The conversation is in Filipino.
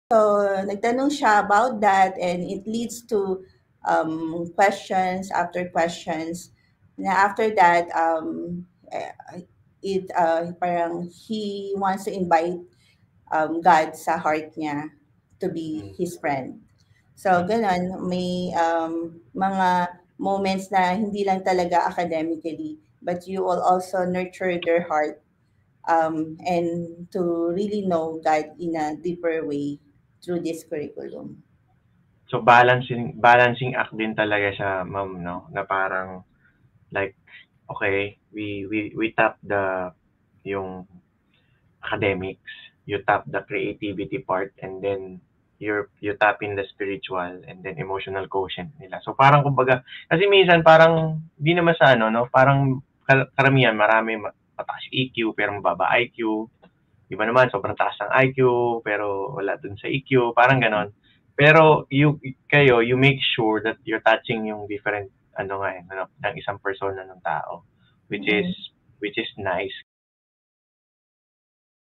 So, nagtanong siya about that and it leads to questions after questions. Na after that, parang he wants to invite God sa heart niya to be Mm. his friend. So, ganun, may mga moments na hindi lang talaga academically, but you will also nurture their heart and to really know God in a deeper way through this curriculum. So balancing act din talaga siya, ma'am, no? Na parang like okay, we tap the yung academics, you tap the creativity part, and then you tap in the spiritual and then emotional quotient nila. So parang kumbaga, kasi minsan parang di naman sa ano, no? Parang karamihan marami mataas EQ pero mababa IQ. Iba naman sobrang taas ng IQ pero wala dun sa EQ, parang ganon. Pero you make sure that you're touching yung different ano nga ano, ng isang persona ng tao, which is Mm. which is nice